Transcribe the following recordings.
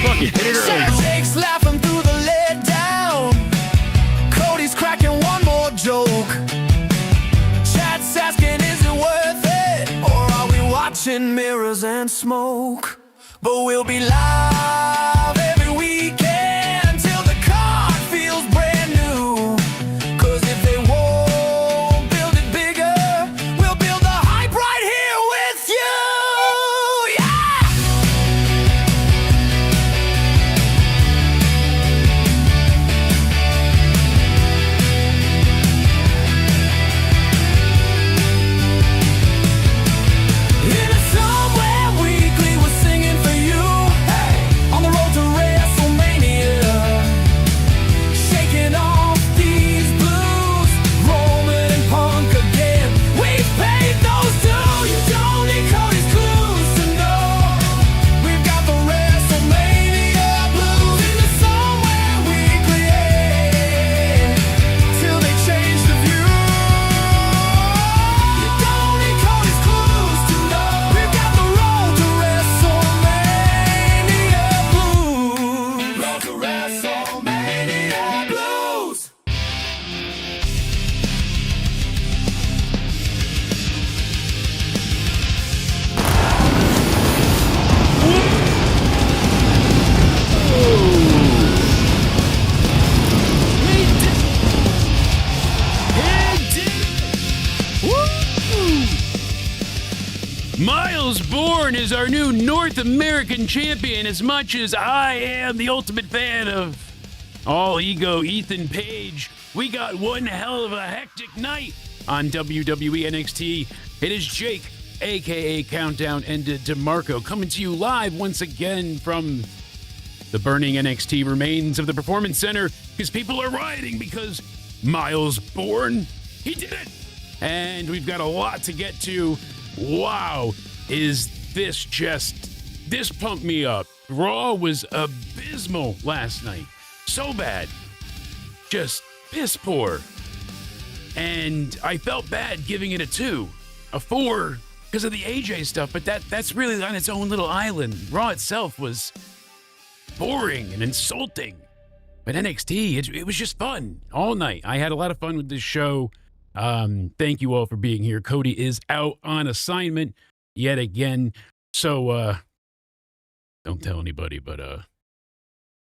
Fuck it, hit it early. Jake's laughing through the let down. Cody's cracking one more joke. Chat's asking, is it worth it? Or are we watching mirrors and smoke? But we'll be live every weekend till the card feels brand new. 'Cause if they won't build it bigger, we'll build the hype right here with you. In a Somewhere Weekly, we're singing for you. Hey, on the road to WrestleMania, shaking off these blues, Roman and Punk again. We've paid those dues. You don't need Cody's clues to know we've got the WrestleMania blues. In the Somewhere Weekly, yeah, till they change the view. You don't need Cody's clues to know we've got the road to WrestleMania blues. Road to WrestleMania blues. Myles Borne is our new North American champion. As much as I am the ultimate fan of all ego Ethan Page, we got one hell of a hectic night on WWE NXT. It is Jake, aka Countdown, and DeMarco coming to you live once again from the burning NXT remains of the Performance Center, because people are rioting because Myles Borne, he did it. And we've got a lot to get to. Wow, is this pumped me up. Raw was abysmal last night. So bad. Just piss poor. And I felt bad giving it a 2. A 4 because of the AJ stuff, but that's really on its own little island. Raw itself was boring and insulting. But NXT, it was just fun all night. I had a lot of fun with this show. Thank you all for being here. Cody is out on assignment yet again. So, don't tell anybody, but,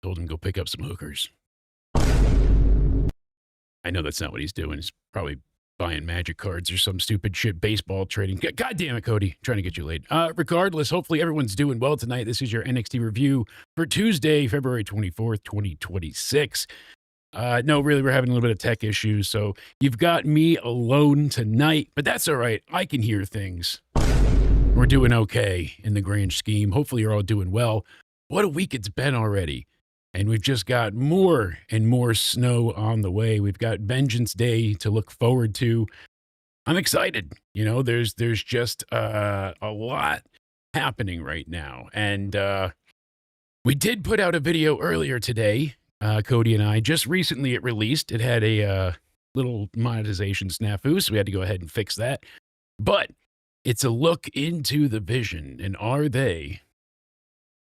told him to go pick up some hookers. I know that's not what he's doing. He's probably buying magic cards or some stupid shit, baseball trading. God damn it, Cody. Trying to get you laid. Regardless, hopefully everyone's doing well tonight. This is your NXT review for Tuesday, February 24th, 2026. No, really, we're having a little bit of tech issues, so you've got me alone tonight, but that's all right. I can hear things. We're doing okay in the grand scheme. Hopefully you're all doing well. What a week it's been already, and we've just got more and more snow on the way. We've got Vengeance Day to look forward to. I'm excited. You know, there's just a lot happening right now, and we did put out a video earlier today. Cody and I, just recently it released. It had a little monetization snafu, so we had to go ahead and fix that. But it's a look into the Vision, and are they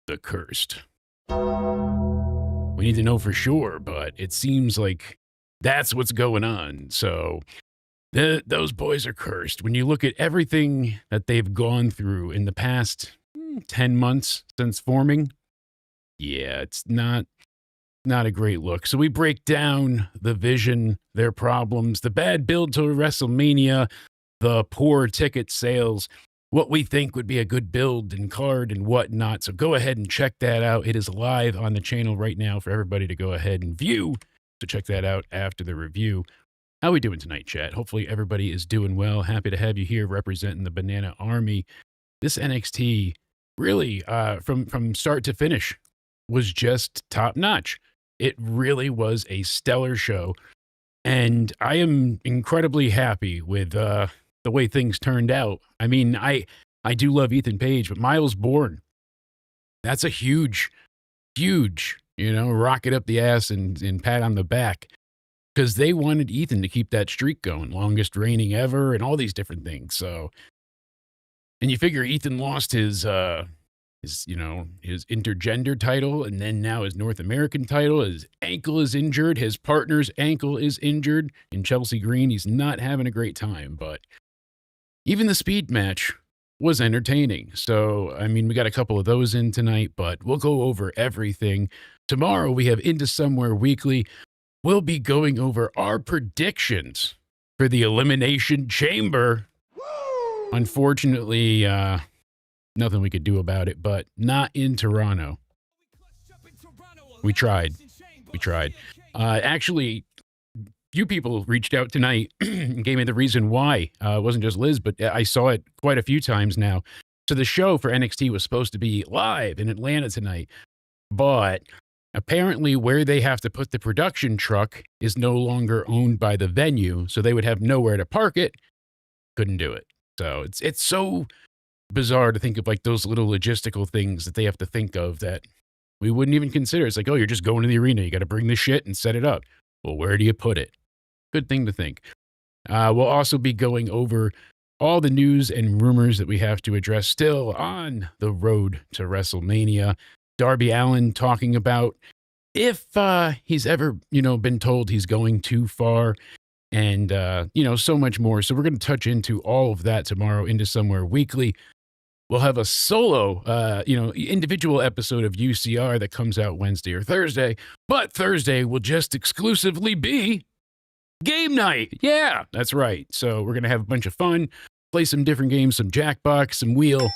the cursed? We need to know for sure, but it seems like that's what's going on. So those boys are cursed. When you look at everything that they've gone through in the past 10 months since forming, yeah, it's not a great look. So we break down the Vision, their problems, the bad build to WrestleMania, the poor ticket sales, what we think would be a good build and card and whatnot. So go ahead and check that out. It is live on the channel right now for everybody to go ahead and view. So check that out after the review. How we doing tonight, chat? Hopefully everybody is doing well. Happy to have you here representing the Banana Army. This NXT really, from start to finish, was just top notch. It really was a stellar show, and I am incredibly happy with the way things turned out. I mean, I do love Ethan Page, but Myles Borne, that's a huge, rocket up the ass and pat on the back, because they wanted Ethan to keep that streak going, longest reigning ever, and all these different things. So, and you figure Ethan lost his his intergender title, and then now his North American title. His ankle is injured. His partner's ankle is injured in Chelsea Green. He's not having a great time, but even the speed match was entertaining. So, I mean, we got a couple of those in tonight, but we'll go over everything. Tomorrow we have Into Somewhere Weekly. We'll be going over our predictions for the Elimination Chamber. Woo! Unfortunately, nothing we could do about it, but not in Toronto. We tried. Actually, few people reached out tonight and gave me the reason why. It wasn't just Liz, but I saw it quite a few times now. So the show for NXT was supposed to be live in Atlanta tonight, but apparently where they have to put the production truck is no longer owned by the venue, so they would have nowhere to park it. Couldn't do it. So it's so bizarre to think of like those little logistical things that they have to think of that we wouldn't even consider. It's like, oh, you're just going to the arena. You got to bring the shit and set it up. Well, where do you put it? Good thing to think. We'll also be going over all the news and rumors that we have to address still on the road to WrestleMania. Darby Allin talking about if he's ever, been told he's going too far and, so much more. So we're going to touch into all of that tomorrow Into Somewhere Weekly. We'll have a solo, individual episode of UCR that comes out Wednesday or Thursday, but Thursday will just exclusively be game night. Yeah, that's right. So we're going to have a bunch of fun, play some different games, some Jackbox, some Wheel,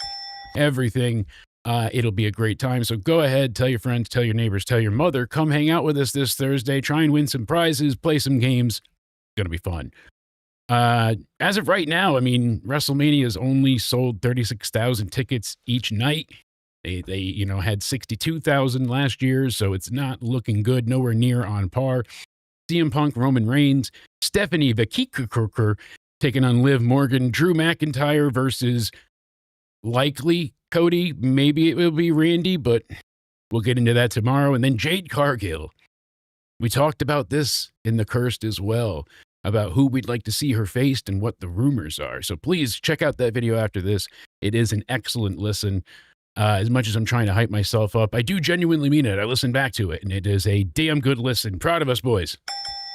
everything. It'll be a great time. So go ahead, tell your friends, tell your neighbors, tell your mother, come hang out with us this Thursday, try and win some prizes, play some games. It's going to be fun. As of right now, I mean, WrestleMania has only sold 36,000 tickets each night. They had 62,000 last year, so it's not looking good, nowhere near on par. CM Punk, Roman Reigns, Stephanie Vakikakirker taking on Liv Morgan, Drew McIntyre versus likely Cody. Maybe it will be Randy, but we'll get into that tomorrow. And then Jade Cargill. We talked about this in The Cursed as well, about who we'd like to see her faced and what the rumors are. So please check out that video after this. It is an excellent listen. As much as I'm trying to hype myself up, I do genuinely mean it. I listened back to it, and it is a damn good listen. Proud of us, boys.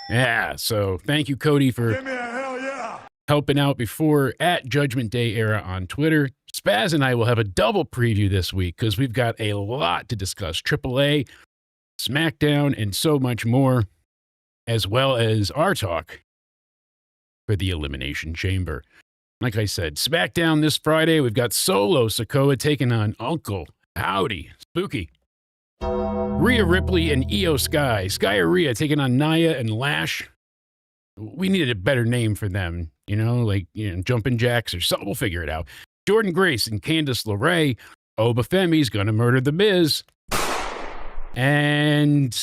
Yeah, so thank you, Cody, for helping out before at Judgment Day Era on Twitter. Spaz and I will have a double preview this week because we've got a lot to discuss. AAA, SmackDown, and so much more, as well as our talk for the Elimination Chamber. Like I said, SmackDown this Friday, we've got Solo Sikoa taking on Uncle Howdy. Spooky. Rhea Ripley and Io Sky. Sky or Rhea taking on Nia and Lash. We needed a better name for them, Jumpin' Jacks or something. We'll figure it out. Jordan Grace and Candice LeRae. Obafemi's gonna murder The Miz. And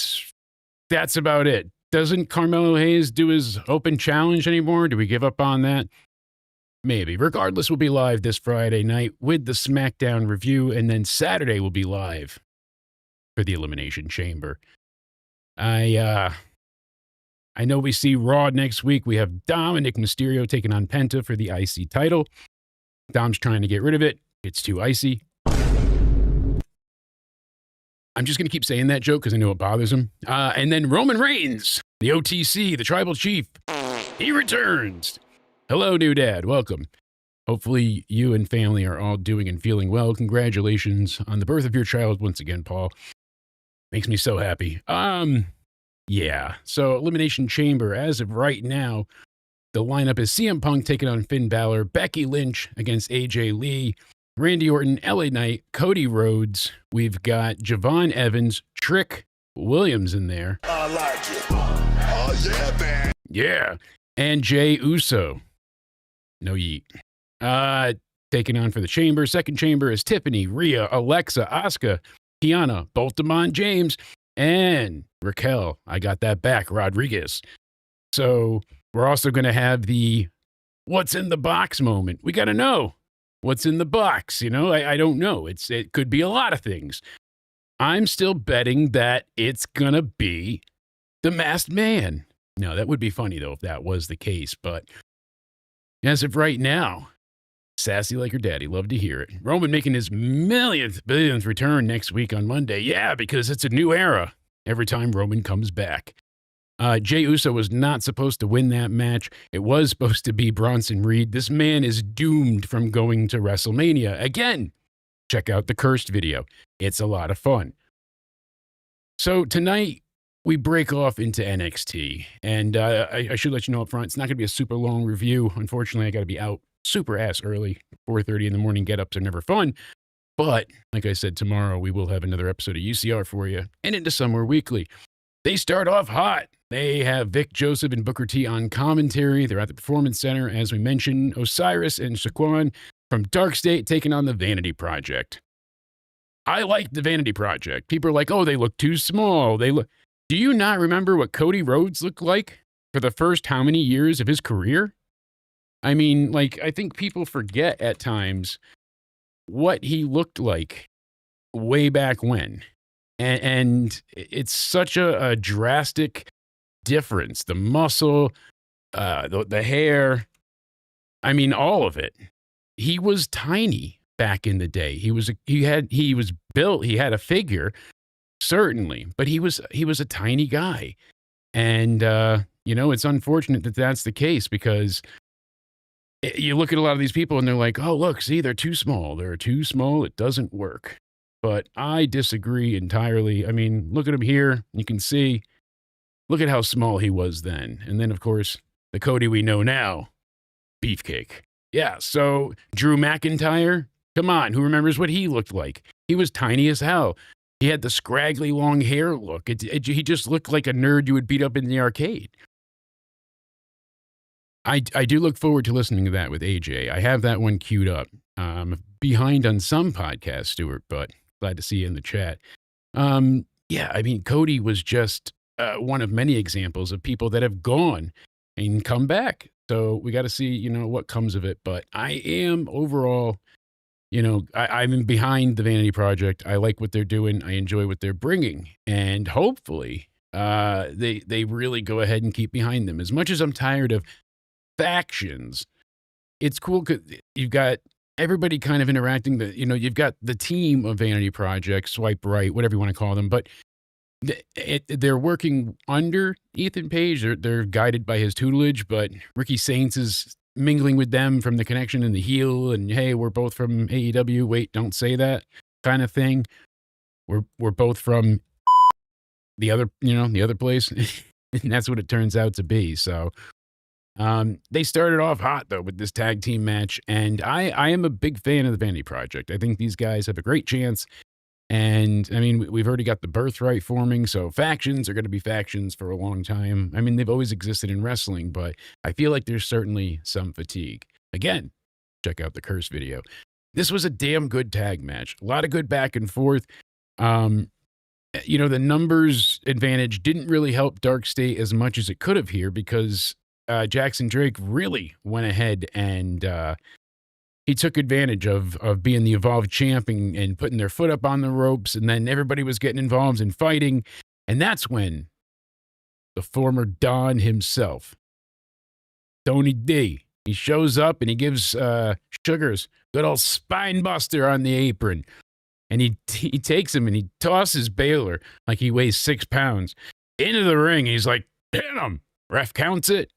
that's about it. Doesn't Carmelo Hayes do his open challenge anymore? Do we give up on that? Maybe. Regardless, we'll be live this Friday night with the SmackDown review, and then Saturday we'll be live for the Elimination Chamber. I know we see Raw next week. We have Dominic Mysterio taking on Penta for the IC title. Dom's trying to get rid of it. It's too icy. I'm just going to keep saying that joke because I know it bothers him. And then Roman Reigns, the OTC, the Tribal Chief, he returns. Hello, new dad. Welcome. Hopefully you and family are all doing and feeling well. Congratulations on the birth of your child once again, Paul. Makes me so happy. Yeah. So Elimination Chamber, as of right now, the lineup is CM Punk taking on Finn Balor, Becky Lynch against AJ Lee, Randy Orton, LA Knight, Cody Rhodes. We've got Javon Evans, Trick Williams in there. I like it. Oh, yeah, man. Yeah. And Jey Uso. No yeet. Taking on for the chamber. Second chamber is Tiffany, Rhea, Alexa, Asuka, Kiana, Baltimore James, and Raquel. I got that back, Rodriguez. So we're also going to have the what's in the box moment. We got to know what's in the box. I don't know. It could be a lot of things. I'm still betting that it's going to be the Masked Man. No, that would be funny, though, if that was the case. But as of right now, Sassy like her daddy. Love to hear it. Roman making his billionth return next week on Monday. Yeah, because it's a new era every time Roman comes back. Jey Uso was not supposed to win that match. It was supposed to be Bronson Reed. This man is doomed from going to WrestleMania. Again, check out the Cursed video. It's a lot of fun. So tonight, we break off into NXT. And I should let you know up front, it's not going to be a super long review. Unfortunately, I got to be out super ass early. 4:30 in the morning get-ups are never fun. But, like I said, tomorrow we will have another episode of UCR for you and into Somewhere Weekly. They start off hot. They have Vic Joseph and Booker T on commentary. They're at the Performance Center. As we mentioned, Osiris and Saquon from DarkState taking on the Vanity Project. I like the Vanity Project. People are like, oh, they look too small. Do you not remember what Cody Rhodes looked like for the first how many years of his career? I mean, like, I think people forget at times what he looked like way back when. And it's such a drastic difference. The muscle, the hair, I mean, all of it. He was tiny back in the day. He was built, he had a figure, certainly, but he was a tiny guy. And, it's unfortunate that that's the case because you look at a lot of these people and they're like, oh, look, see, they're too small. They're too small. It doesn't work. But I disagree entirely. I mean, look at him here. You can see, look at how small he was then. And then, of course, the Cody we know now, beefcake. Yeah, so Drew McIntyre, come on, who remembers what he looked like? He was tiny as hell. He had the scraggly long hair look. He just looked like a nerd you would beat up in the arcade. I do look forward to listening to that with AJ. I have that one queued up. Behind on some podcasts, Stuart, but glad to see you in the chat. Yeah, I mean, Cody was just one of many examples of people that have gone and come back. So we got to see, what comes of it. But I am overall, I'm behind the Vanity Project. I like what they're doing. I enjoy what they're bringing. And hopefully they really go ahead and keep behind them. As much as I'm tired of factions, it's cool because you've got everybody kind of interacting. You've got the team of Vanity Project, Swipe Right, whatever you want to call them, but they're working under Ethan Page. They're guided by his tutelage, but Ricky Saints is mingling with them from the Connection and the Heel, and hey, we're both from AEW. Wait, don't say that kind of thing. We're both from the other place, and that's what it turns out to be. So. They started off hot, though, with this tag team match, and I am a big fan of the Vanity Project. I think these guys have a great chance, and, I mean, we've already got the Birthright forming, so factions are going to be factions for a long time. I mean, they've always existed in wrestling, but I feel like there's certainly some fatigue. Again, check out the Curse video. This was a damn good tag match. A lot of good back and forth. The numbers advantage didn't really help DarkState as much as it could have here because Jackson Drake really went ahead and he took advantage of being the Evolved champ and putting their foot up on the ropes, and then everybody was getting involved in fighting, and that's when the former Don himself, Tony D, he shows up and he gives Shugars good old spine buster on the apron, and he takes him and he tosses Baylor like he weighs 6 pounds into the ring. He's like, hit him. Ref counts it.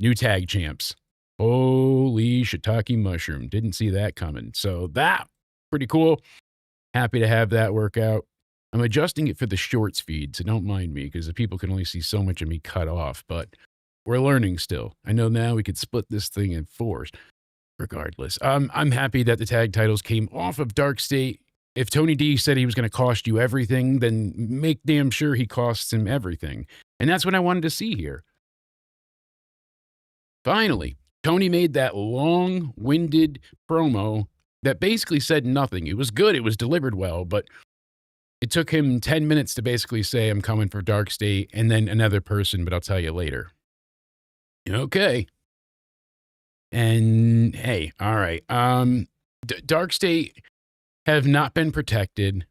New tag champs. Holy shiitake mushroom. Didn't see that coming. So that, pretty cool. Happy to have that work out. I'm adjusting it for the shorts feed, so don't mind me because the people can only see so much of me cut off, but we're learning still. I know now we could split this thing in 4s. Regardless, I'm happy that the tag titles came off of DarkState. If Tony D said he was going to cost you everything, then make damn sure he costs him everything. And that's what I wanted to see here. Finally, Tony made that long-winded promo that basically said nothing. It was good. It was delivered well, but it took him 10 minutes to basically say, I'm coming for DarkState, and then another person, but I'll tell you later. Okay. And hey, all right. DarkState have not been protected.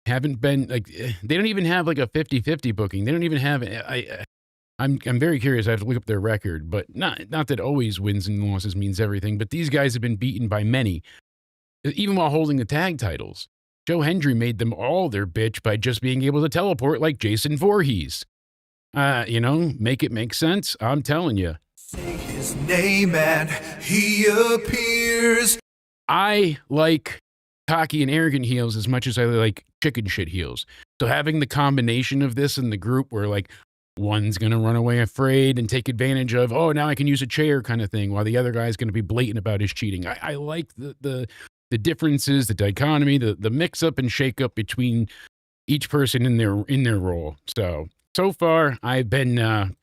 Haven't been, like, they don't even have like a 50-50 booking. They don't even have, I'm very curious. I have to look up their record, but not that always wins and losses means everything. But these guys have been beaten by many, even while holding the tag titles. Joe Hendry made them all their bitch by just being able to teleport like Jason Voorhees. Make it make sense. I'm telling you. Say his name and he appears. I like cocky and arrogant heels as much as I like chicken shit heels. So having the combination of this in the group where like one's going to run away afraid and take advantage of, oh, now I can use a chair kind of thing, while the other guy's going to be blatant about his cheating. I like the differences, the dichotomy, the mix up and shake up between each person in their role. So far, I've been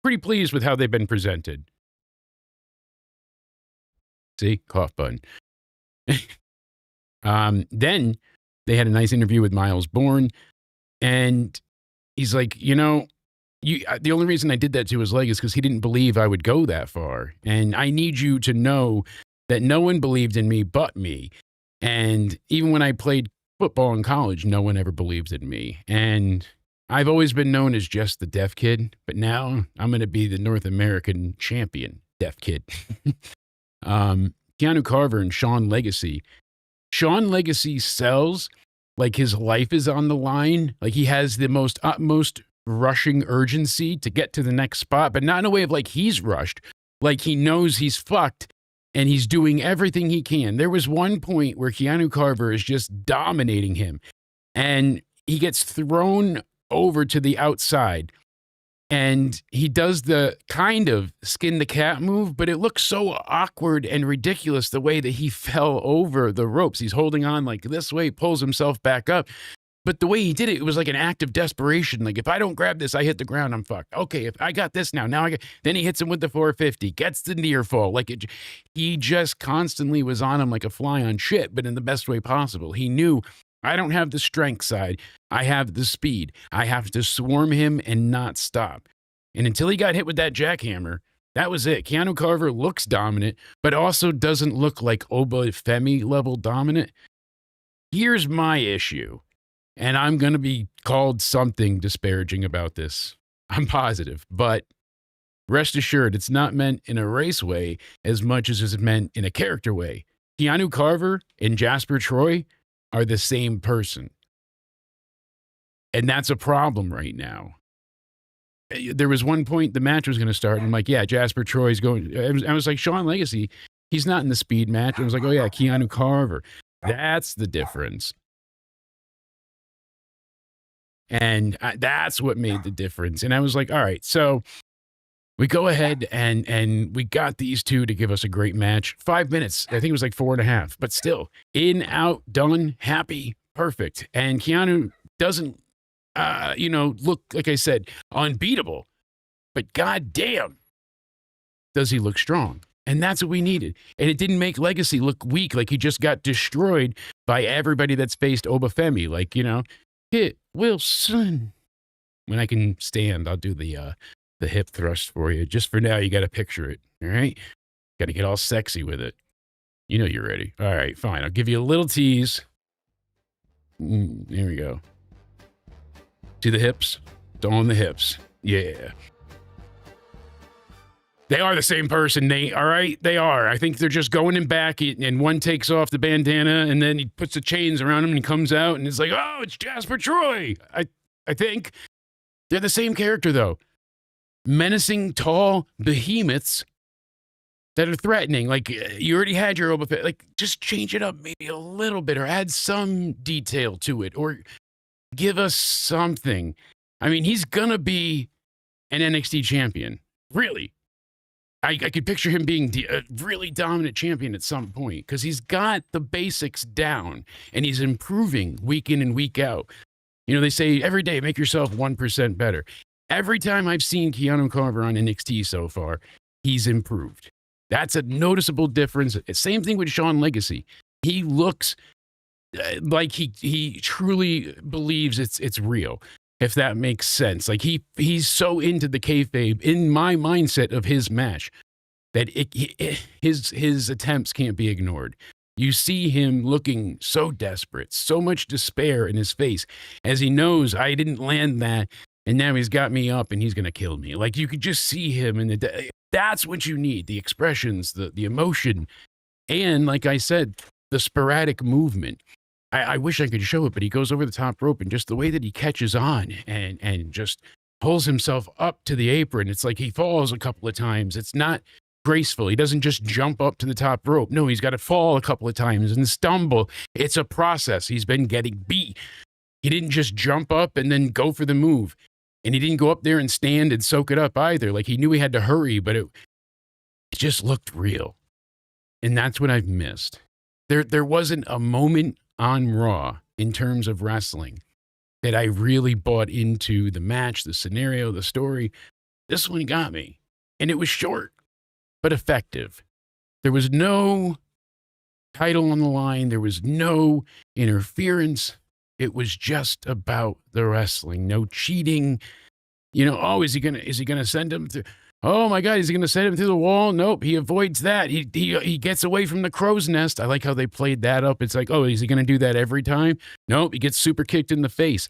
pretty pleased with how they've been presented. See, cough button. Then they had a nice interview with Myles Borne, and he's like, the only reason I did that to his leg is because he didn't believe I would go that far. And I need you to know that no one believed in me but me. And even when I played football in college, no one ever believed in me. And I've always been known as just the deaf kid, but now I'm going to be the North American champion deaf kid. Keanu Carver and Sean Legacy. Sean Legacy sells like his life is on the line. Like he has the utmost rushing urgency to get to the next spot, but not in a way of like he's rushed. Like he knows he's fucked and he's doing everything he can. There was one point where Keanu Carver is just dominating him and he gets thrown over to the outside and he does the kind of skin the cat move, but it looks so awkward and ridiculous the way that he fell over the ropes. He's holding on like this way, pulls himself back up. But the way he did it, it was like an act of desperation. Like, if I don't grab this, I hit the ground, I'm fucked. Okay, if I got this now then he hits him with the 450, gets the near fall. He just constantly was on him like a fly on shit, but in the best way possible. He knew, I don't have the strength side. I have the speed. I have to swarm him and not stop. And until he got hit with that jackhammer, that was it. Keanu Carver looks dominant, but also doesn't look like Oba Femi level dominant. Here's my issue. And I'm going to be called something disparaging about this. I'm positive. But rest assured, it's not meant in a race way as much as it's meant in a character way. Keanu Carver and Jasper Troy are the same person. And that's a problem right now. There was one point the match was going to start, and I'm like, yeah, Jasper Troy's going. I was like, Sean Legacy, he's not in the speed match. I was like, oh, yeah, Keanu Carver. That's the difference. And that's what made the difference. And I was like, all right, so we go ahead and we got these two to give us a great match. 5 minutes. I think it was like 4.5, but still in, out, done, happy, perfect. And Keanu doesn't, look, like I said, unbeatable, but goddamn, does he look strong? And that's what we needed. And it didn't make Legacy look weak. Like he just got destroyed by everybody that's faced Obafemi. Like, hit Wilson. When I can stand, I'll do the hip thrust for you. Just for now, you got to picture it. All right? Got to get all sexy with it. You know you're ready. All right, fine. I'll give you a little tease. There we go. See the hips? It's on the hips. Yeah. They are the same person, Nate, all right? They are. I think they're just going in back, and one takes off the bandana, and then he puts the chains around him and comes out, and it's like, oh, it's Jasper Troy. I think. They're the same character, though. Menacing, tall behemoths that are threatening. Like, you already had your Oba. Like, just change it up maybe a little bit, or add some detail to it, or give us something. I mean, he's going to be an NXT champion. Really. I could picture him being a really dominant champion at some point because he's got the basics down and he's improving week in and week out. They say every day, make yourself 1% better. Every time I've seen Keanu Carver on NXT so far, he's improved. That's a noticeable difference. Same thing with Sean Legacy. He looks like he truly believes it's real. If that makes sense. Like he's so into the kayfabe in my mindset of his match that his attempts can't be ignored. You see him looking so desperate, so much despair in his face as he knows I didn't land that And now he's got me up and he's going to kill me. Like, you could just see him in that's what you need. The expressions, the emotion. And like I said, the sporadic movement. I wish I could show it, but he goes over the top rope and just the way that he catches on and just pulls himself up to the apron. It's like he falls a couple of times. It's not graceful. He doesn't just jump up to the top rope. No, he's got to fall a couple of times and stumble. It's a process. He's been getting beat. He didn't just jump up and then go for the move. And he didn't go up there and stand and soak it up either. Like, he knew he had to hurry, but it just looked real. And that's what I've missed. There wasn't a moment on Raw in terms of wrestling that I really bought into the match, the scenario, the story. This one got me. And it was short, but effective. There was no title on the line. There was no interference. It was just about the wrestling. No cheating. You know, oh, is he gonna send him through? Oh my God, is he gonna send him through the wall? Nope, he avoids that. He gets away from the crow's nest. I like how they played that up. It's like, oh, is he gonna do that every time? Nope, he gets super kicked in the face.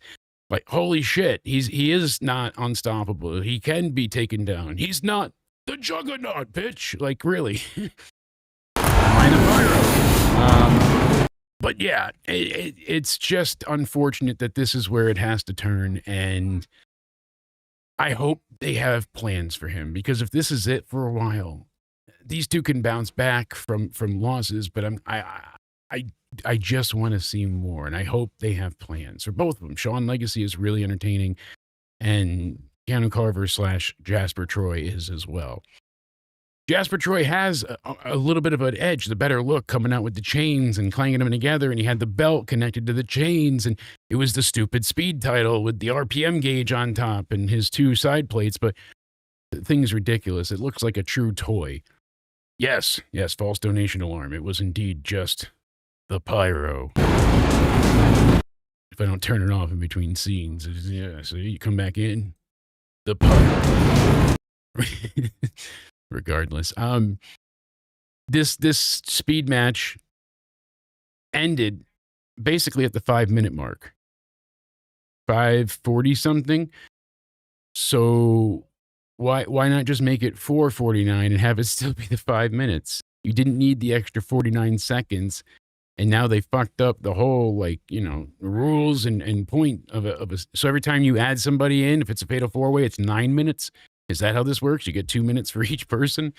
Like, holy shit, he is not unstoppable. He can be taken down. He's not the juggernaut, bitch. Like, really. Mind the pyro. But yeah, it's just unfortunate that this is where it has to turn, and I hope they have plans for him, because if this is it for a while, these two can bounce back from losses, but I just want to see more, and I hope they have plans for both of them. Shawn Legacy is really entertaining, and Keanu Carver / Jasper Troy is as well. Jasper Troy has a little bit of an edge, the better look, coming out with the chains and clanging them together, and he had the belt connected to the chains, and it was the stupid speed title with the RPM gauge on top and his 2 side plates, but the thing's ridiculous. It looks like a true toy. Yes, false donation alarm. It was indeed just the pyro. If I don't turn it off in between scenes, yeah, so you come back in, the pyro. Regardless, this speed match ended basically at the 5-minute mark, 5:40 something. So why not just make it 4:49 and have it still be the 5 minutes? You didn't need the extra 49 seconds, and now they fucked up the whole, like, you know, rules and point of a. So every time you add somebody in, if it's a fatal 4-way, it's 9 minutes. Is that how this works? You get 2 minutes for each person.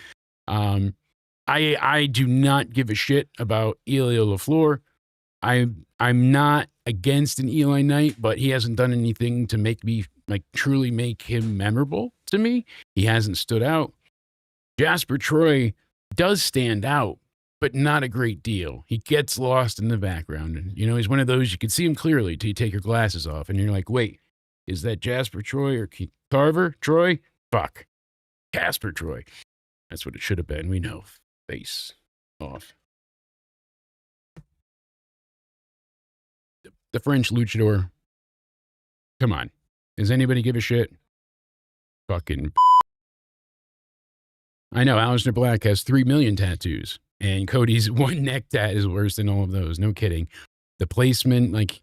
I do not give a shit about Elio LeFleur. I'm not against an Eli Knight, but he hasn't done anything to make me, like, truly make him memorable to me. He hasn't stood out. Jasper Troy does stand out, but not a great deal. He gets lost in the background. And, you know, he's one of those, you can see him clearly till you take your glasses off. And you're like, wait, is that Jasper Troy or Carver Troy? Fuck. Casper Troy. That's what it should have been. We know. Face off. The French luchador. Come on. Does anybody give a shit? Fucking. I know Aleister Black has 3 million tattoos, and Cody's 1 neck tat is worse than all of those. No kidding. The placement, like,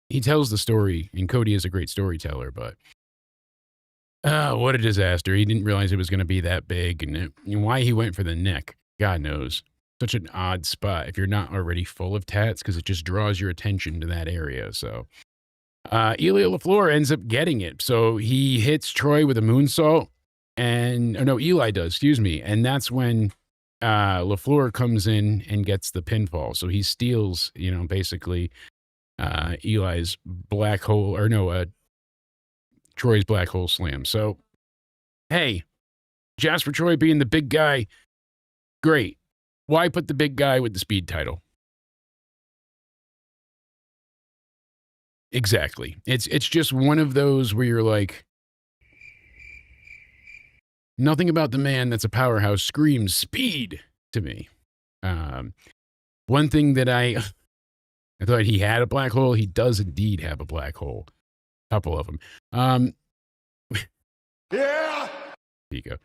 he tells the story, and Cody is a great storyteller, but what a disaster. He didn't realize it was going to be that big, and why he went for the neck, God knows. Such an odd spot if you're not already full of tats, because it just draws your attention to that area. So Elio LeFleur ends up getting it. So he hits Troy with a moonsault, and Eli does, excuse me. And that's when LeFleur comes in and gets the pinfall. So he steals, basically Eli's black hole, Troy's black hole slam. So, hey, Jasper Troy being the big guy, great. Why put the big guy with the speed title? Exactly. It's just one of those where you're like, nothing about the man that's a powerhouse screams speed to me. One thing that I thought he had a black hole. He does indeed have a black hole. A couple of them. Yeah. There you go.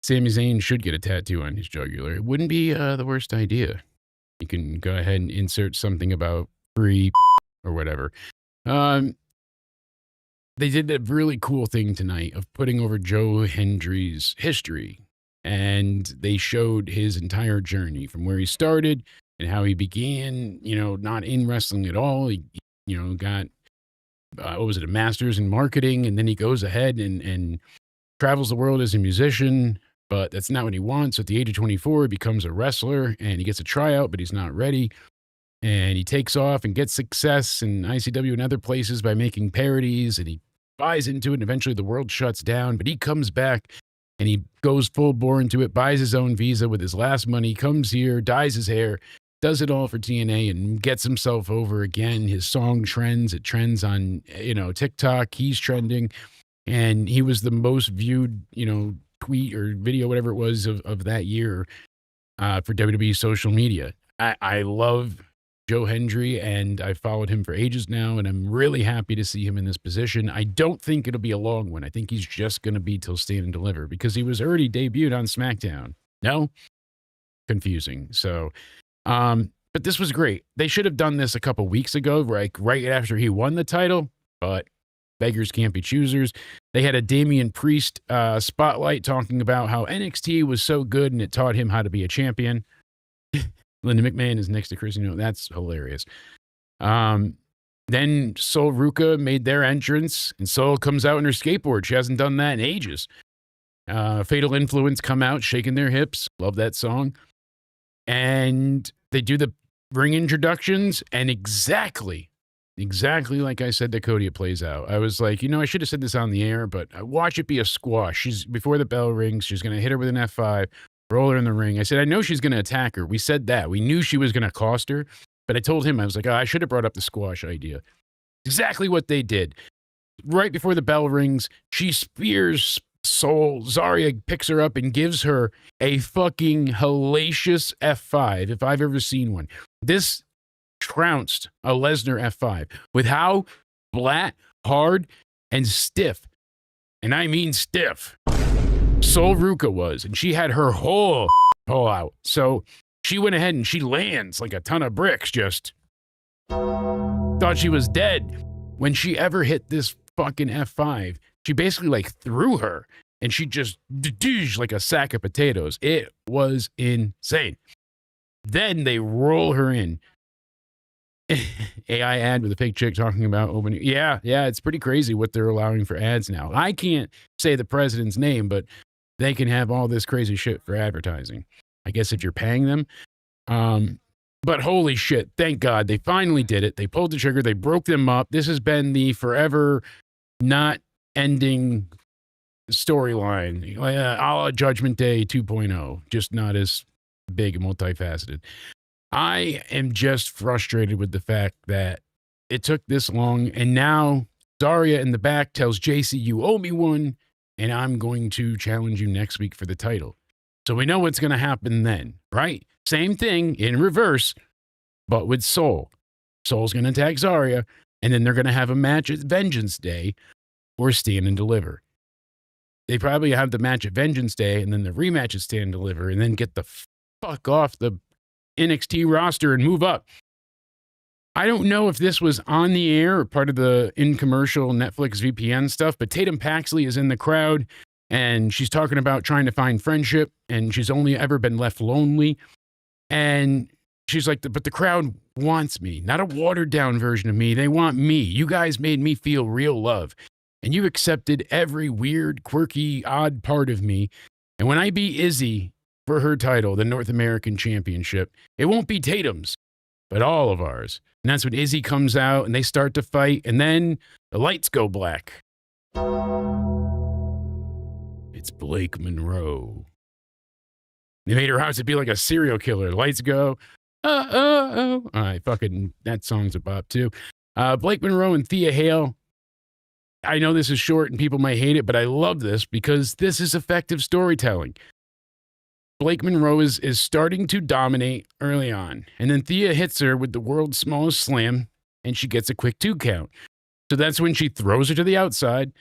Sami Zayn should get a tattoo on his jugular. It wouldn't be the worst idea. You can go ahead and insert something about free or whatever. they did a really cool thing tonight of putting over Joe Hendry's history. And they showed his entire journey from where he started and how he began, not in wrestling at all. He got, a master's in marketing. And then he goes ahead and travels the world as a musician. But that's not what he wants. At the age of 24, he becomes a wrestler and he gets a tryout, but he's not ready. And he takes off and gets success in ICW and other places by making parodies. And he buys into it. And eventually the world shuts down. But he comes back and he goes full bore into it, buys his own visa with his last money, comes here, dyes his hair, does it all for TNA and gets himself over again. His song trends. It trends on, TikTok. He's trending. And he was the most viewed, tweet or video, whatever it was of that year for WWE social media. I love Joe Hendry, and I've followed him for ages now, and I'm really happy to see him in this position. I don't think it'll be a long one. I think he's just going to be till Stand and Deliver because he was already debuted on SmackDown. No? Confusing. So, but this was great. They should have done this a couple weeks ago, like right after he won the title, but beggars can't be choosers. They had a Damian Priest spotlight talking about how NXT was so good and it taught him how to be a champion. Linda McMahon is next to Chris. That's hilarious. Then Soul Ruca made their entrance, and Soul comes out on her skateboard. She hasn't done that in ages. Fatal Influence come out shaking their hips. Love that song. And they do the ring introductions, and exactly like I said to Cody, it plays out. I was like, I should have said this on the air, but watch it be a squash. Before the bell rings, she's going to hit her with an F5. Roll her in the ring. I said, I know she's going to attack her. We said that. We knew she was going to cost her. But I told him, I was like, I should have brought up the squash idea. Exactly what they did. Right before the bell rings, she spears Soul. ZARIA picks her up and gives her a fucking hellacious F5, if I've ever seen one. This trounced a Lesnar F5 with how flat, hard, and stiff, and I mean stiff, Soul Ruca was, and she had her whole pull out. So she went ahead and she lands like a ton of bricks, just thought she was dead. When she ever hit this fucking F5, she basically like threw her and she just like a sack of potatoes. It was insane. Then they roll her in. AI ad with a fake chick talking about opening. Yeah, it's pretty crazy what they're allowing for ads now. I can't say the president's name, but they can have all this crazy shit for advertising. I guess if you're paying them. But holy shit, thank God they finally did it. They pulled the trigger. They broke them up. This has been the forever not ending storyline, a la Judgment Day 2.0, just not as big and multifaceted. I am just frustrated with the fact that it took this long, and now ZARIA in the back tells Jacy, you owe me one, and I'm going to challenge you next week for the title. So we know what's going to happen then, right? Same thing in reverse, but with Soul. Soul's going to attack ZARIA, and then they're going to have a match at Vengeance Day or Stand and Deliver. They probably have the match at Vengeance Day, and then the rematch at Stand and Deliver, and then get the fuck off the NXT roster and move up. I don't know if this was on the air or part of the in-commercial Netflix VPN stuff, but Tatum Paxley is in the crowd, and she's talking about trying to find friendship, and she's only ever been left lonely. And she's like, but the crowd wants me, not a watered-down version of me. They want me. You guys made me feel real love, and you accepted every weird, quirky, odd part of me. And when I beat Izzy for her title, the North American Championship, it won't be Tatum's, but all of ours. And that's when Izzy comes out and they start to fight, and then the lights go black. It's Blake Monroe. They made her house to be like a serial killer. Lights go. All right, fucking, that song's a bop too. Blake Monroe and Thea Hale. I know this is short and people might hate it, but I love this because this is effective storytelling. Blake Monroe is starting to dominate early on. And then Thea hits her with the world's smallest slam, and she gets a quick 2 count. So that's when she throws her to the outside.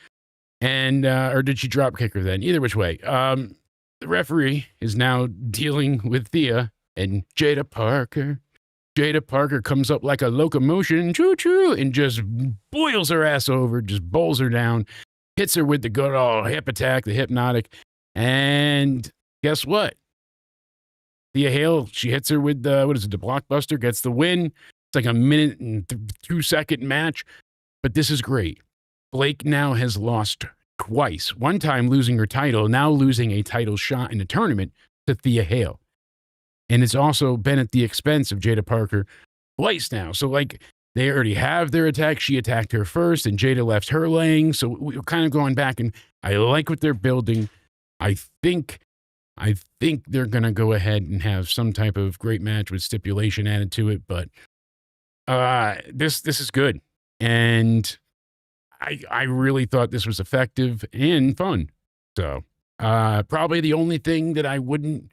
And, or did she drop kick her then? Either which way. The referee is now dealing with Thea and Jada Parker. Jada Parker comes up like a locomotion, choo-choo, and just boils her ass over, just bowls her down, hits her with the good old hip attack, the hypnotic. And guess what? Thea Hale, she hits her with the, the blockbuster, gets the win. It's like a minute and 2-second match. But this is great. Blake now has lost twice. One time losing her title, now losing a title shot in the tournament to Thea Hale. And it's also been at the expense of Jada Parker twice now. So, like, they already have their attack. She attacked her first, and Jada left her laying. So we're kind of going back, and I like what they're building. I think they're going to go ahead and have some type of great match with stipulation added to it. But this is good. And I really thought this was effective and fun. So probably the only thing that I wouldn't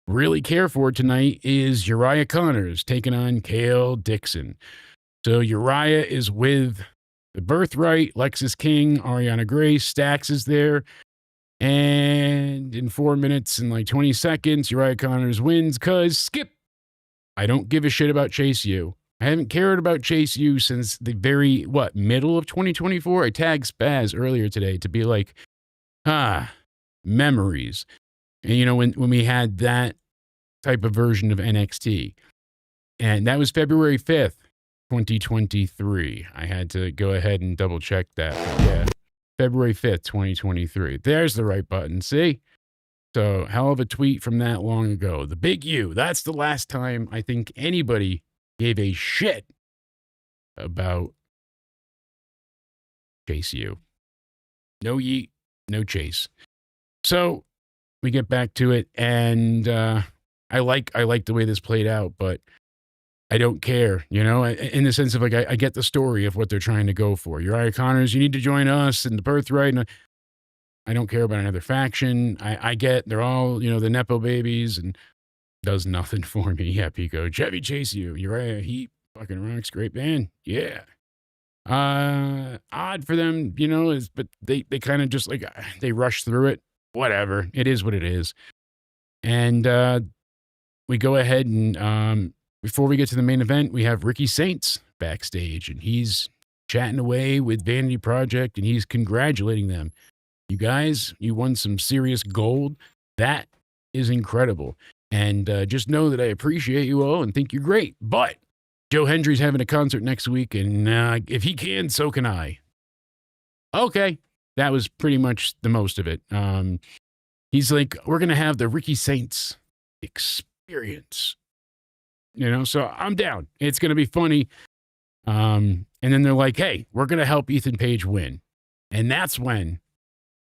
really care for tonight is Uriah Connors taking on Kale Dixon. So Uriah is with the Birthright, Lexus King, Ariana Grace, Stax is there. And in 4 minutes and like 20 seconds, Uriah Connors wins because skip. I don't give a shit about Chase U. I haven't cared about Chase U since the very, middle of 2024? I tagged Spaz earlier today to be like, memories. And, you know, when we had that type of version of NXT, and that was February 5th, 2023. I had to go ahead and double check that. But yeah, February 5th, 2023. There's the right button. See? So, hell of a tweet from that long ago. The big U. That's the last time I think anybody gave a shit about Chase U. No yeet, no chase. So, we get back to it, and I like the way this played out, but I don't care, you know, in the sense of like I get the story of what they're trying to go for. Uriah Connors, you need to join us and the Birthright. And I don't care about another faction. I get they're all, you know, the Nepo babies and does nothing for me. Yeah, Pico. Chevy Chase U. Uriah, he fucking rocks. Great band. Yeah. Odd for them, you know, but they kind of just like they rush through it. Whatever. It is what it is. And we go ahead and before we get to the main event, we have Ricky Saints backstage, and he's chatting away with Vanity Project, and he's congratulating them. You guys, you won some serious gold. That is incredible. And just know that I appreciate you all and think you're great. But Joe Hendry's having a concert next week, and if he can, so can I. Okay. That was pretty much the most of it. He's like, we're going to have the Ricky Saints experience. You know, so I'm down. It's going to be funny. And then they're like, hey, we're going to help Ethan Page win. And that's when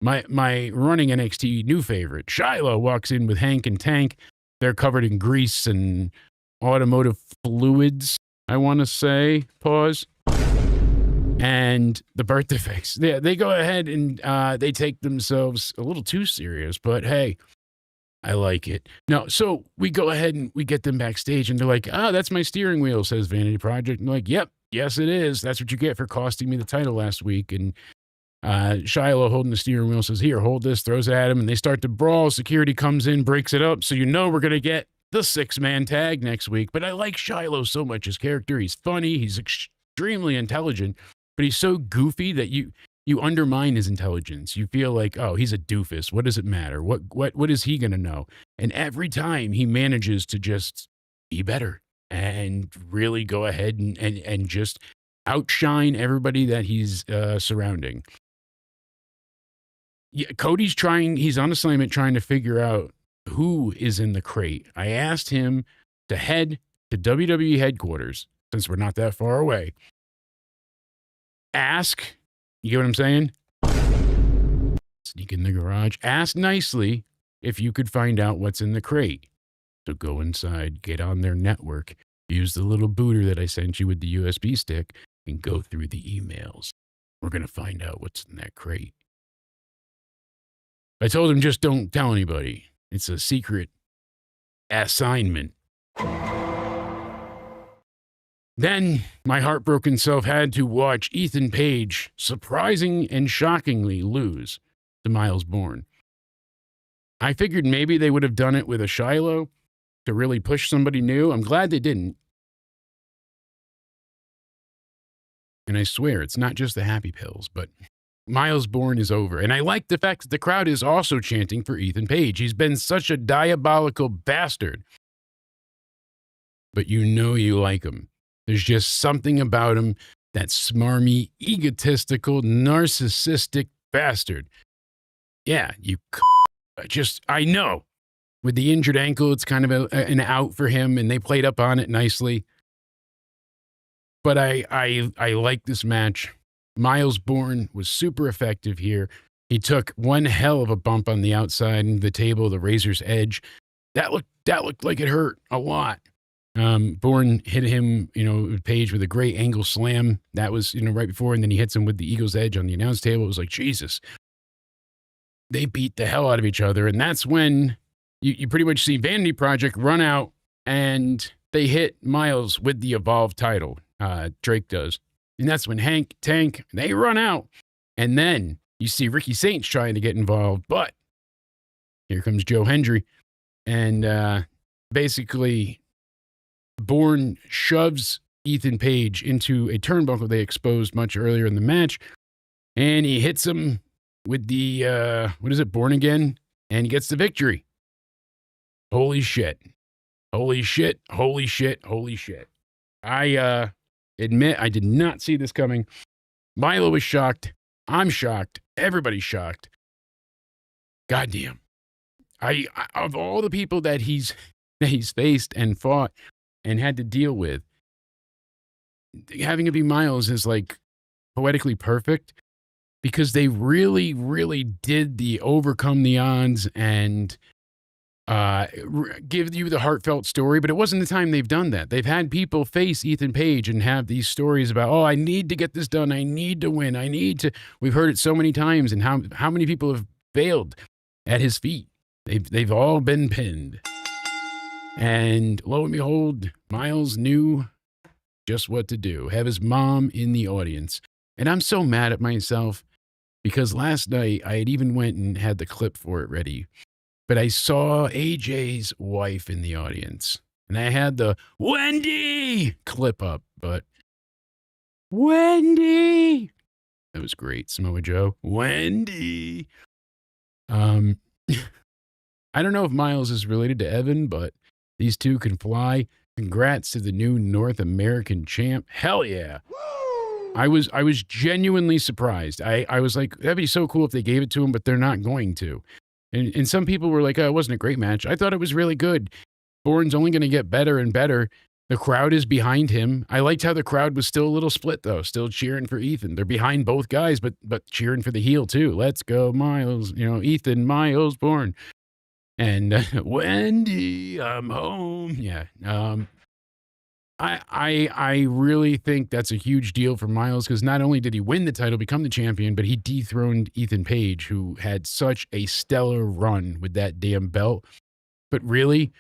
my running NXT new favorite, Shiloh, walks in with Hank and Tank. They're covered in grease and automotive fluids, I want to say. Pause. And the birthday face. They go ahead and they take themselves a little too serious, but hey, I like it. No, so we go ahead and we get them backstage, and they're like, that's my steering wheel, says Vanity Project. And like, yep, yes, it is. That's what you get for costing me the title last week. And Shiloh holding the steering wheel says, here, hold this, throws it at him, and they start to brawl. Security comes in, breaks it up. So you know we're going to get the 6-man tag next week. But I like Shiloh so much. His character, he's funny. He's extremely intelligent, but he's so goofy that you undermine his intelligence. You feel like, oh, he's a doofus. What does it matter? What is he going to know? And every time he manages to just be better and really go ahead and just outshine everybody that he's surrounding. Yeah, Cody's he's on assignment trying to figure out who is in the crate. I asked him to head to WWE headquarters, since we're not that far away. Ask, you get what I'm saying? Sneak in the garage. Ask nicely if you could find out what's in the crate. So go inside, get on their network, use the little booter that I sent you with the USB stick, and go through the emails. We're going to find out what's in that crate. I told him, just don't tell anybody. It's a secret assignment. Then my heartbroken self had to watch Ethan Page surprising and shockingly lose to Myles Borne. I figured maybe they would have done it with a Shiloh to really push somebody new. I'm glad they didn't. And I swear, it's not just the happy pills, but Myles Borne is over. And I like the fact that the crowd is also chanting for Ethan Page. He's been such a diabolical bastard. But you know you like him. There's just something about him, that smarmy, egotistical, narcissistic bastard. Yeah, I know. With the injured ankle, it's kind of an out for him, and they played up on it nicely. But I like this match. Myles Borne was super effective here. He took one hell of a bump on the outside of the table, the razor's edge. That looked like it hurt a lot. Borne hit him, Page with a great angle slam. That was, right before, and then he hits him with the eagle's edge on the announce table. It was like, Jesus. They beat the hell out of each other, and that's when you pretty much see Vanity Project run out, and they hit Myles with the Evolve title. Drake does. And that's when Hank, Tank, they run out. And then you see Ricky Saints trying to get involved, but here comes Joe Hendry. And basically, Borne shoves Ethan Page into a turnbuckle they exposed much earlier in the match. And he hits him with the, Borne again? And he gets the victory. Holy shit. Holy shit. Holy shit. Holy shit. I admit I did not see this coming. Milo was shocked. I'm shocked. Everybody's shocked. Goddamn. I of all the people that he's faced and fought and had to deal with, having it be Myles is like poetically perfect because they really, really did the overcome the odds and give you the heartfelt story, but it wasn't the time they've done that. They've had people face Ethan Page and have these stories about, I need to get this done. I need to win. We've heard it so many times, and how many people have failed at his feet. They've all been pinned. And lo and behold, Myles knew just what to do. Have his mom in the audience. And I'm so mad at myself because last night I had even went and had the clip for it ready. But I saw AJ's wife in the audience. And I had the Wendy clip up. But Wendy! That was great, Samoa Joe. Wendy! I don't know if Myles is related to Evan, but these two can fly. Congrats to the new North American champ. Hell yeah. I was genuinely surprised. I was like, that'd be so cool if they gave it to him, but they're not going to. And some people were like, it wasn't a great match. I thought it was really good. Borne's only going to get better and better. The crowd is behind him. I liked how the crowd was still a little split, though, still cheering for Ethan. They're behind both guys, but cheering for the heel, too. Let's go, Myles. Ethan, Myles, Borne. And Wendy, I'm home. Yeah. I really think that's a huge deal for Myles because not only did he win the title, become the champion, but he dethroned Ethan Page, who had such a stellar run with that damn belt. But really,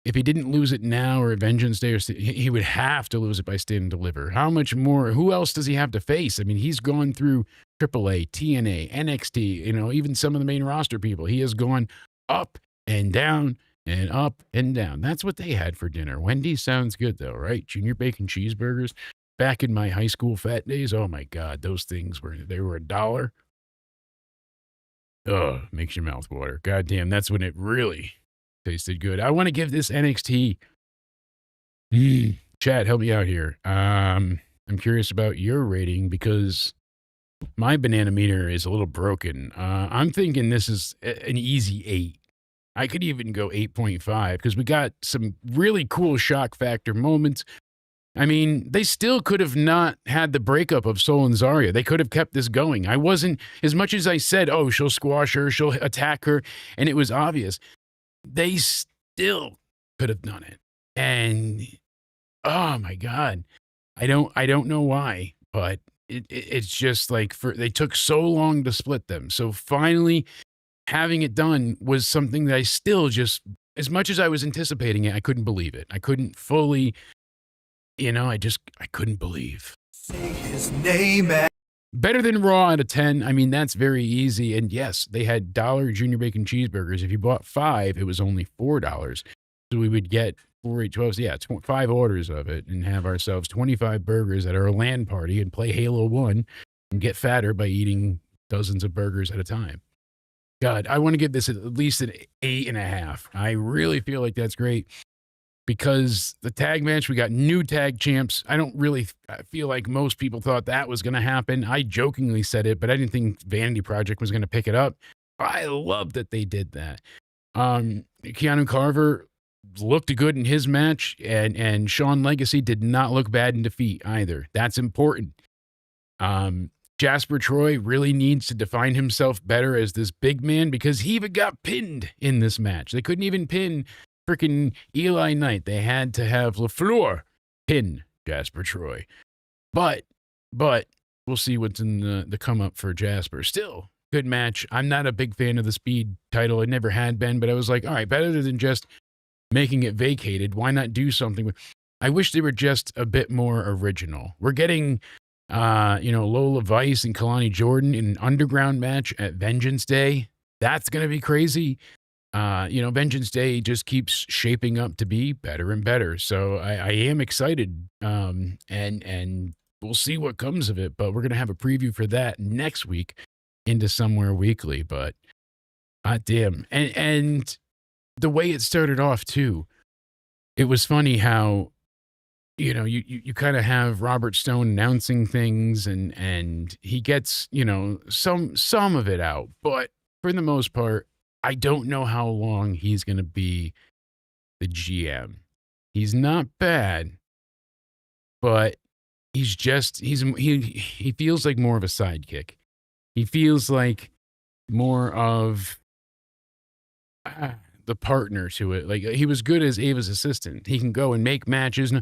if he didn't lose it now or at Vengeance Day, he would have to lose it by Stand and Deliver. How much more? Who else does he have to face? I mean, he's gone through AAA, TNA, NXT, even some of the main roster people. He has gone up and down and up and down. That's what they had for dinner. Wendy's sounds good, though, right? Junior bacon cheeseburgers. Back in my high school fat days, oh, my God, those things were $1. Oh, makes your mouth water. God damn, that's when it really tasted good. I want to give this NXT. Chad, help me out here. I'm curious about your rating because my banana meter is a little broken. I'm thinking this is an easy 8. I could even go 8.5 because we got some really cool shock factor moments. I mean, they still could have not had the breakup of Soul and ZARIA. They could have kept this going. I wasn't, as much as I said, she'll squash her, she'll attack her, and it was obvious. They still could have done it. And, oh my God, I don't know why, but it's just like they took so long to split them. So finally, having it done was something that I still just, as much as I was anticipating it, I couldn't believe it. I couldn't fully, I couldn't believe. Say his name. Better than Raw out of 10. I mean, that's very easy. And yes, they had $1 junior bacon cheeseburgers. If you bought 5, it was only $4. So we would get 4, 8, 12, yeah, 5 orders of it and have ourselves 25 burgers at our LAN party and play Halo 1 and get fatter by eating dozens of burgers at a time. God, I want to give this at least an 8.5. I really feel like that's great because the tag match, we got new tag champs. I don't really feel like most people thought that was going to happen. I jokingly said it, but I didn't think Vanity Project was going to pick it up. I love that they did that. Keanu Carver looked good in his match, and Sean Legacy did not look bad in defeat either. That's important. Jasper Troy really needs to define himself better as this big man because he even got pinned in this match. They couldn't even pin freaking Eli Knight. They had to have LeFleur pin Jasper Troy. But we'll see what's in the come up for Jasper. Still, good match. I'm not a big fan of the speed title. I never had been, but I was like, all right, better than just making it vacated. Why not do something with... I wish they were just a bit more original. We're getting... Lola Vice and Kalani Jordan in an underground match at Vengeance Day. That's going to be crazy. Vengeance Day just keeps shaping up to be better and better. So I am excited. And we'll see what comes of it, but we're going to have a preview for that next week into Somewhere Weekly, but damn. And the way it started off too, it was funny how, you kind of have Robert Stone announcing things and he gets, some of it out. But for the most part, I don't know how long he's going to be the GM. He's not bad, but he feels like more of a sidekick. He feels like more of the partner to it. Like he was good as Ava's assistant. He can go and make matches.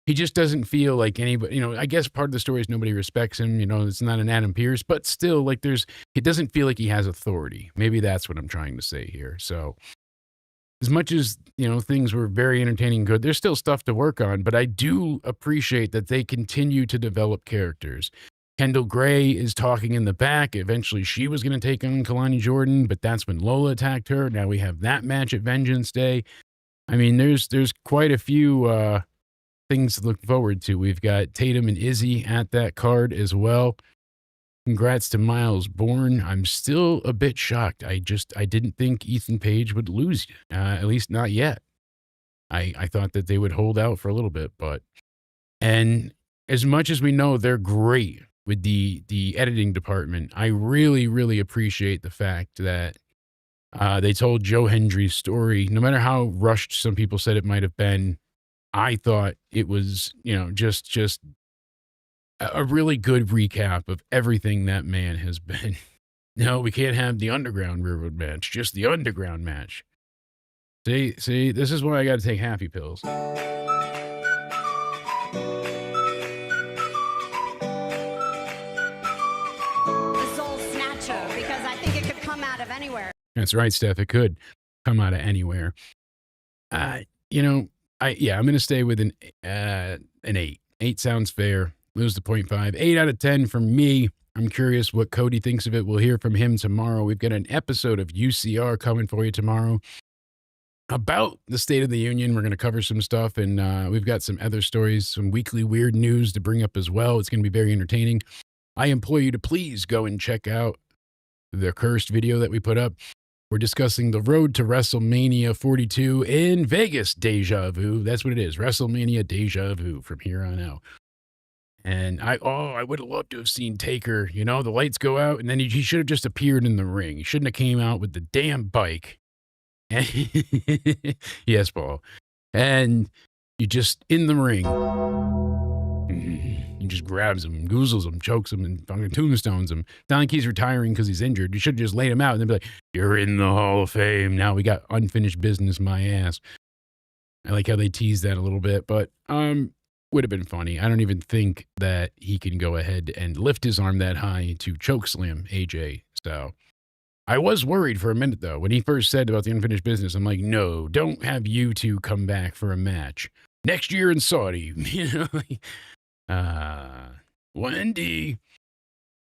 He just doesn't feel like anybody, I guess part of the story is nobody respects him. It's not an Adam Pearce, but still like it doesn't feel like he has authority. Maybe that's what I'm trying to say here. So as much as, things were very entertaining, good, there's still stuff to work on, but I do appreciate that they continue to develop characters. Kendall Gray is talking in the back. Eventually she was going to take on Kalani Jordan, but that's when Lola attacked her. Now we have that match at Vengeance Day. I mean, there's quite a few things to look forward to. We've got Tatum and Izzy at that card as well. Congrats to Myles Borne. I'm still a bit shocked. I didn't think Ethan Page would lose, at least not yet. I thought that they would hold out for a little bit, and as much as we know they're great with the editing department, I really, really appreciate the fact that they told Joe Hendry's story. No matter how rushed some people said it might have been, I thought it was, just a really good recap of everything that man has been. No, we can't have the Underground Railroad match, just the Underground match. See, this is why I got to take happy pills. The Soul Snatcher, because I think it could come out of anywhere. That's right, Steph. It could come out of anywhere. I'm going to stay with an 8. 8 sounds fair. Lose the 0.5. 8 out of 10 from me. I'm curious what Cody thinks of it. We'll hear from him tomorrow. We've got an episode of UCR coming for you tomorrow about the State of the Union. We're going to cover some stuff, and we've got some other stories, some weekly weird news to bring up as well. It's going to be very entertaining. I implore you to please go and check out the Cursed video that we put up. We're discussing the road to WrestleMania 42 in Vegas. Deja vu. That's what it is. WrestleMania deja vu from here on out. And I would have loved to have seen Taker. The lights go out, and then he should have just appeared in the ring. He shouldn't have came out with the damn bike. Yes, Paul. And you just in the ring. He just grabs him, goozles him, chokes him, and fucking tombstones him. It's not like he's retiring because he's injured. You should have just laid him out and then be like, you're in the Hall of Fame. Now we got unfinished business, my ass. I like how they teased that a little bit, but would have been funny. I don't even think that he can go ahead and lift his arm that high to chokeslam AJ. So I was worried for a minute, though. When he first said about the unfinished business, I'm like, no, don't have you two come back for a match. Next year in Saudi. Wendy.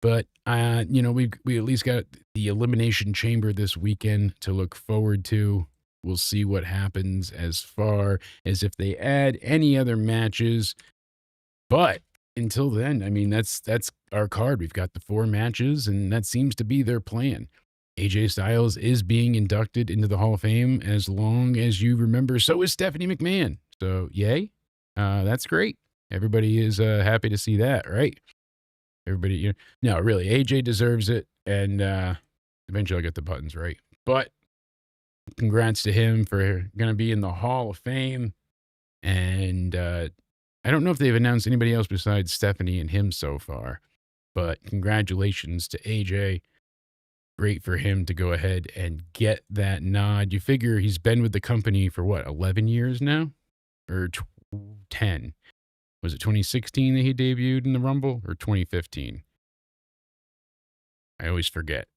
But, we at least got the Elimination Chamber this weekend to look forward to. We'll see what happens as far as if they add any other matches. But until then, I mean, that's our card. We've got the 4 matches, and that seems to be their plan. AJ Styles is being inducted into the Hall of Fame as long as you remember. So is Stephanie McMahon. So, yay. That's great. Everybody is happy to see that, right? Everybody, no, really, AJ deserves it. And eventually I'll get the buttons right. But congrats to him for going to be in the Hall of Fame. And I don't know if they've announced anybody else besides Stephanie and him so far. But congratulations to AJ. Great for him to go ahead and get that nod. You figure he's been with the company for what, 11 years now? Or 10? Was it 2016 that he debuted in the Rumble or 2015? I always forget.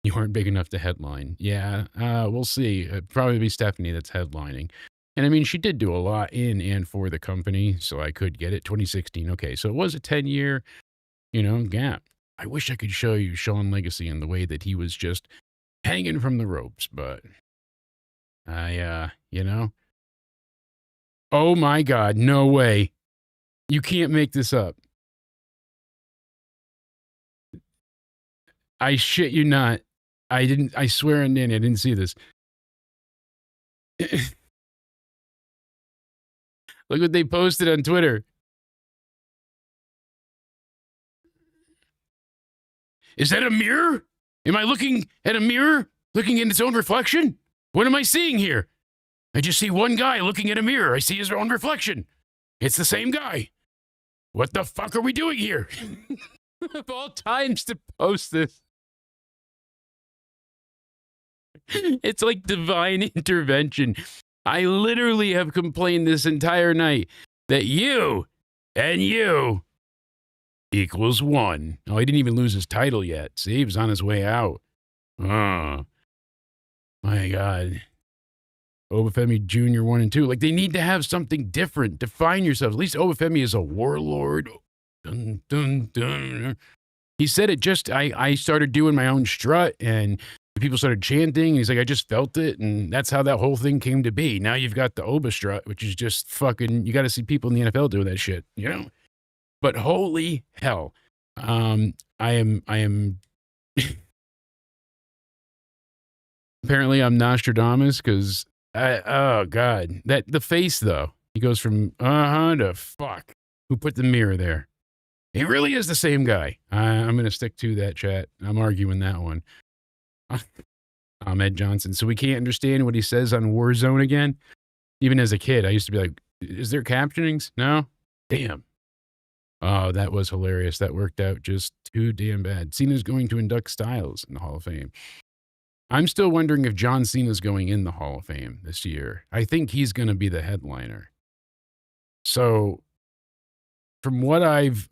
You aren't big enough to headline. Yeah, we'll see. It'd probably be Stephanie that's headlining. And I mean, she did do a lot in and for the company, so I could get it. 2016, okay. So it was a 10-year, gap. I wish I could show you Shawn Legacy in the way that he was just hanging from the ropes, but oh my God, no way. You can't make this up. I shit you not. I swear on Danny, I didn't see this. Look what they posted on Twitter. Is that a mirror? Am I looking at a mirror? Looking in its own reflection? What am I seeing here? I just see one guy looking at a mirror. I see his own reflection. It's the same guy. What the fuck are we doing here? Of all times to post this. It's like divine intervention. I literally have complained this entire night that you and you equals 1. Oh, he didn't even lose his title yet. See, he was on his way out. Oh, my God. Obafemi Jr. 1 and 2. Like, they need to have something different. Define yourselves. At least Obafemi is a warlord. Dun, dun, dun. He said it just, I started doing my own strut, and people started chanting. And he's like, I just felt it, and that's how that whole thing came to be. Now you've got the Oba strut, which is just fucking, you got to see people in the NFL doing that shit, But holy hell, I am apparently I'm Nostradamus because oh God, the face though, he goes from to fuck. Who put the mirror there? He really is the same guy. I'm gonna stick to that, chat. I'm arguing that one. Ahmed Johnson. So we can't understand what he says on Warzone again. Even as a kid, I used to be like, "Is there captionings?" No. Damn. Oh, that was hilarious. That worked out just too damn bad. Cena's going to induct Styles in the Hall of Fame. I'm still wondering if John Cena's going in the Hall of Fame this year. I think he's going to be the headliner. So, from what I've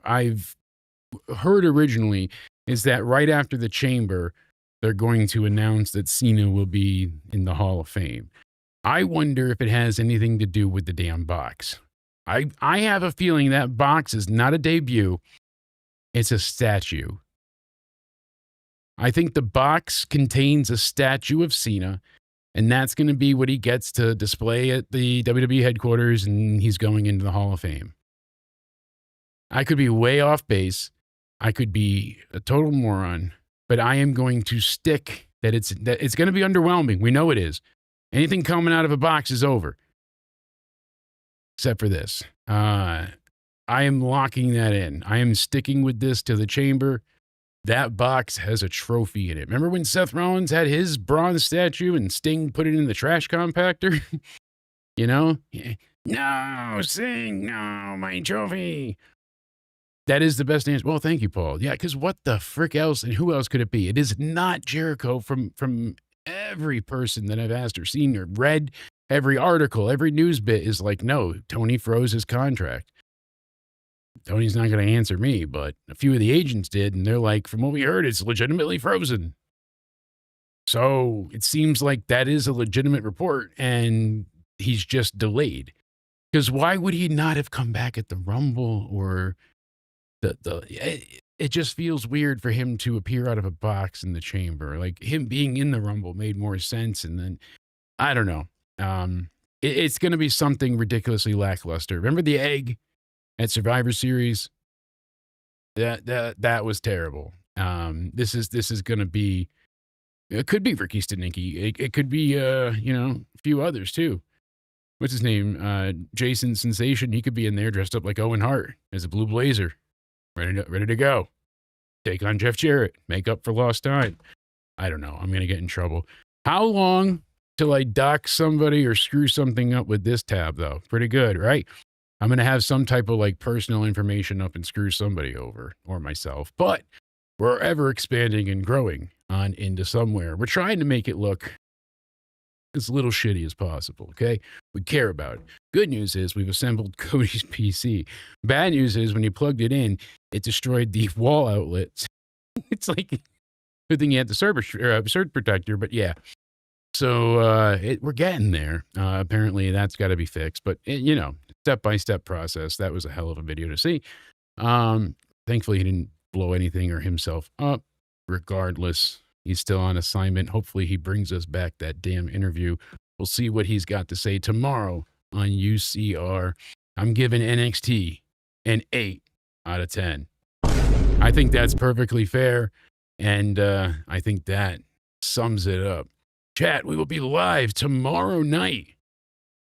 heard originally, is that right after the Chamber, they're going to announce that Cena will be in the Hall of Fame. I wonder if it has anything to do with the damn box. I have a feeling that box is not a debut. It's a statue. I think the box contains a statue of Cena, and that's going to be what he gets to display at the WWE headquarters, and he's going into the Hall of Fame. I could be way off base. I could be a total moron, but I am going to stick that it's going to be underwhelming. We know it is. Anything coming out of a box is over. Except for this. I am locking that in. I am sticking with this to the Chamber. That box has a trophy in it. Remember when Seth Rollins had his bronze statue and Sting put it in the trash compactor? No, Sting, no, my trophy. That is the best answer. Well, thank you, Paul. Yeah, because what the frick else and who else could it be? It is not Jericho from every person that I've asked or seen or read. Every article, every news bit is like, no, Tony froze his contract. Tony's not going to answer me, but a few of the agents did, and they're like, from what we heard, it's legitimately frozen. So it seems like that is a legitimate report, and he's just delayed. Because why would he not have come back at the Rumble or it just feels weird for him to appear out of a box in the chamber. Like him being in the Rumble made more sense. And then I don't know. It's going to be something ridiculously lackluster. Remember the egg at Survivor Series? That was terrible. This is going to be, it could be Ricky Stenicki. It could be, a few others too. What's his name? Jason Sensation. He could be in there dressed up like Owen Hart as a blue blazer. Ready to go. Take on Jeff Jarrett. Make up for lost time. I don't know. I'm going to get in trouble. How long till I dock somebody or screw something up with this tab, though? Pretty good, right? I'm going to have some type of like personal information up and screw somebody over or myself. But we're ever expanding and growing on into somewhere. We're trying to make it look as little shitty as possible, okay? We care about it. Good news is we've assembled Cody's PC. Bad news is when you plugged it in, it destroyed the wall outlets. It's like, good thing you had the surge protector, but yeah. So we're getting there. Apparently that's got to be fixed, but step-by-step process. That was a hell of a video to see. Thankfully he didn't blow anything or himself up. Regardless, he's still on assignment. Hopefully he brings us back that damn interview. We'll see what he's got to say tomorrow on UCR. I'm giving NXT an 8 out of 10. I think that's perfectly fair, and I think that sums it up. Chat, we will be live tomorrow night.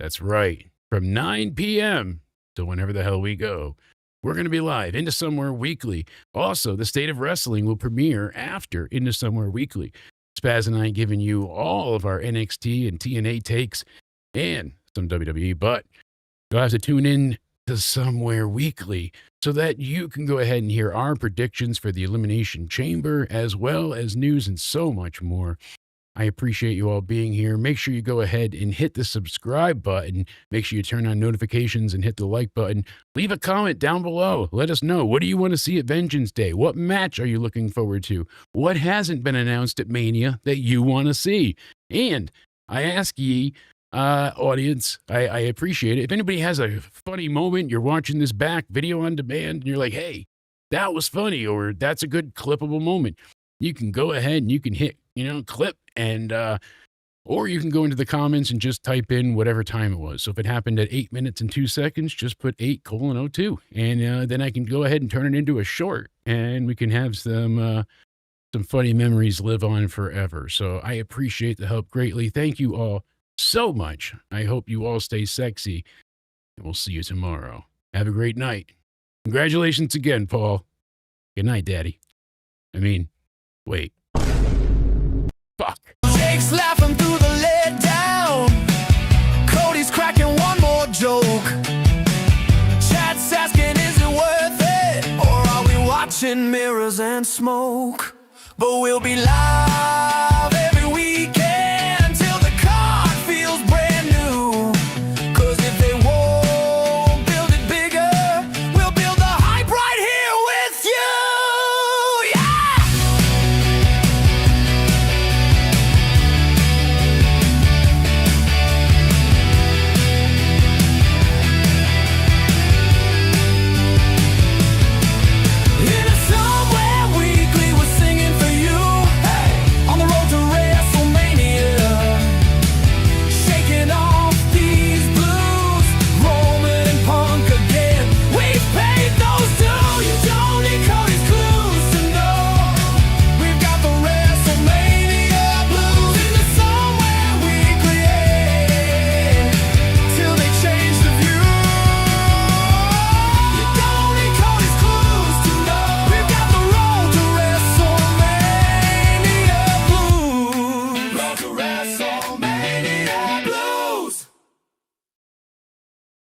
That's right, from 9 p.m. to whenever the hell we go. We're going to be live Into Somewhere Weekly. Also, the State of Wrestling will premiere after Into Somewhere Weekly. Spaz and I giving you all of our NXT and TNA takes and some WWE, but you'll have to tune in to Somewhere Weekly so that you can go ahead and hear our predictions for the Elimination Chamber, as well as news and so much more. I appreciate you all being here. Make sure you go ahead and hit the subscribe button. Make sure you turn on notifications and hit the like button. Leave a comment down below. Let us know. What do you want to see at Vengeance Day? What match are you looking forward to? What hasn't been announced at Mania that you want to see? And I ask ye, audience, I appreciate it. If anybody has a funny moment, you're watching this back video on demand, and you're like, hey, that was funny, or that's a good clippable moment, you can go ahead and you can hit, clip, and or you can go into the comments and just type in whatever time it was. So if it happened at 8 minutes and 2 seconds, just put 8:02, and then I can go ahead and turn it into a short, and we can have some funny memories live on forever. So I appreciate the help greatly. Thank you all so much. I hope you all stay sexy, and we'll see you tomorrow. Have a great night. Congratulations again, Paul. Good night, Daddy. Wait. Fuck. Jake's laughing through the let down. Cody's cracking one more joke. Chat's asking, is it worth it? Or are we watching mirrors and smoke? But we'll be live